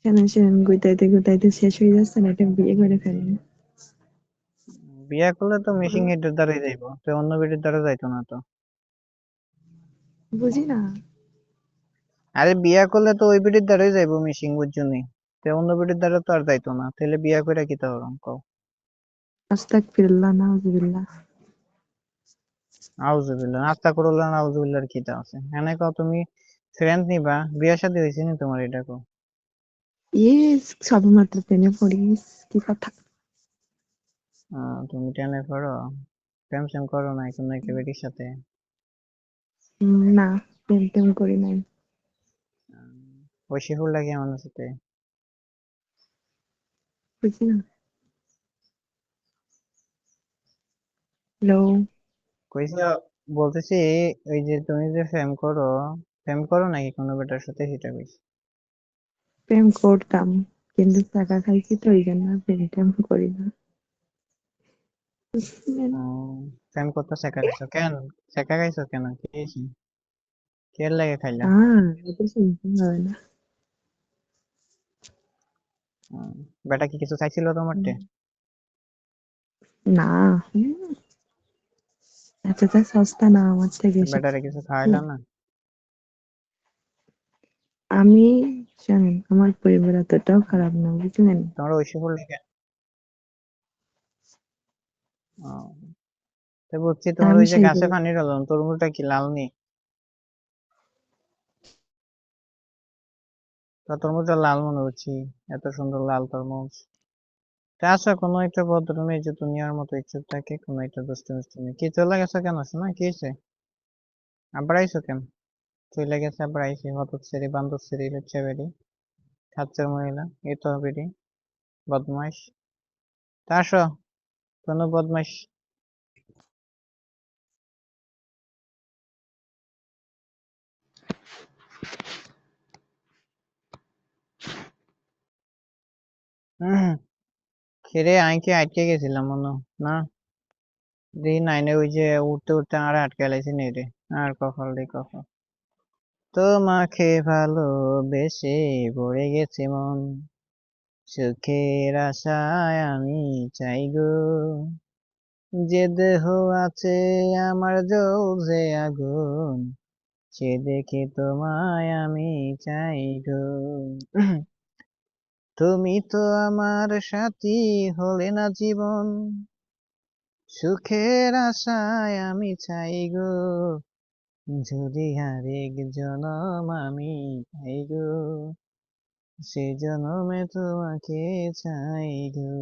কেন গুতাইতে গুতাইতে শেষ হয়ে যাচ্ছে না, এটা বিয়ে করে ফেলেন। বিয়া করলে তো মিশিং হেডের দ্বারাই যাইবো, তো অন্য বেটির দ্বারা যাইতো না তো। বুঝি না। আরে বিয়া করলে তো ওই বেটির দ্বারাই যাইবো মিশিং, বুঝছনি? তো অন্য বেটির দ্বারা তো আর যাইতো না, তাহলে বিয়া করে কি তা হরম কও? আস্তাগফিরুল্লাহ, নাউজুবিল্লাহ। আউযুবিল্লাহ, নাস্তা করলা না, আউযুবিল্লাহর খিতা আছে এনে কও তুমি? ফ্রেন্ড নিবা, বিয়া শাদী হইছে নি তোমার, এটা কও। সবেমাত্র প্রেমে পড়িস, কি কথা। তুমি টেনে পড়ো? প্রেম সেম করো না কোনো একটা বেটির সাথে? না, প্রেম টেম করি নাই। ঐশী ফুল লাগে আমার সাথে? বুঝি না। হ্যালো। কইছো, বলতেছি ওই যে তুমি যে প্রেম করো নাকি কোনো বেটার সাথে, সেটা কইছি। প্রেম করতাম, কিন্তু টাকা খাইছি তো ওই জন্য আর প্রেম টেম করি না। বুঝলেন? প্রেম করতে শেখা গেছো কেন? শেখা গেছো কেন, কি হয়েছে? কে লাগে খাইলা? এটা শুনতে হবে না। উম, বেটা কি কিছু চাইছিল তোমার হুম, তে? না, এতটা সস্তা না আমার থেকে এসে। বেটারে কিছু খাওয়াইলা না? আমি, জানেন আমার পরিবার এতটাও খারাপ না, বুঝলেন। তোমার ঐশী ফুল লাগে? আহ, তো বুঝছি, তা তোমার আমি ওই যে সেই গাছে করে। পানি ঢাললাম, তরমুজটা কি লাল নি? তা তরমুজটা লাল মনে হচ্ছি, এত সুন্দর লাল তরমুজ। তা আচ্ছা, কোনো একটা ভদ্রমেয়ে যে দুনিয়ার মতো ইচ্ছুক থাকে, কোনো একটা দুষ্টু মিষ্টি মেয়ে, কি চলে গেছে কেন, শোনা কি হয়েছে? আবার আইসো কেন? চলে গেছে আবার আইসি, হতচ্ছেড়ি বান্দরছেড়ি লুচ্চা বেড়ি খাচ্চার মহিলা, এই তো বেড়ি বদমাইশ। তা আসো, কোনো বদমাইশ। হম। খেরে আমি কি আটকে গেছিলাম মনে হয়? না, দেখি নাইনে ওই যে উঠতে উঠতে আর আটকে লাইছি নি রে। আর কপাল রে কপাল, তোমাকে ভালোবেসে ভরে গেছে মন, সুখের আশায় আমি চাই গো, যে দেহ আছে আমার জ্বলছে আগুন, সে দেখে তোমায় আমি চাই গো। তুমি তো আমার সাথী, হলে না জীবন, সুখের আশায় আমি চাই গো, যদি আরেক জনম আমি পাই গো, সে জনমে তোমাকে চাই গো।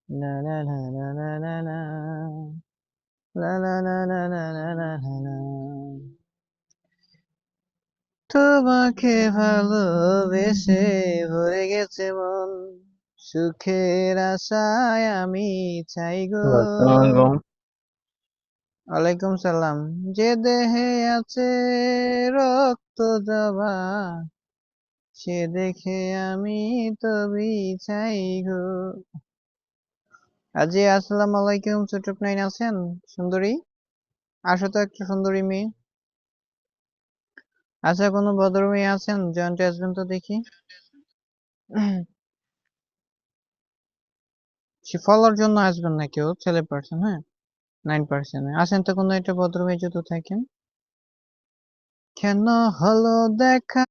লা লা লা লা লা লা লা, লা লা লা লা লা লা লা লা লা। তোমাকে ভালোবেসে ভরে গেছে মন, সুখের আশায় আমি চাই গো। আসসালামু আলাইকুম। ওয়ালাইকুম সালাম। যে দেহে আছে রক্ত জবা, সে দেখে আমি তবে চাই গো। আজি আসসালামু আলাইকুম, ছোট নাইন আছেন? সুন্দরী, আসো তো, একটা সুন্দরী মেয়ে। আচ্ছা, কোনো ভদ্র মেয়ে আছেন, জয়েন্টে আসবেন তো দেখি। সে ফলোর জন্য আসবেন না কেউ, ছেলে পার্সন, হ্যাঁ, 9%। আসেন তো, কোনো একটা ভদ্র মেয়ে যদি থাকেন। কেন হলো দেখা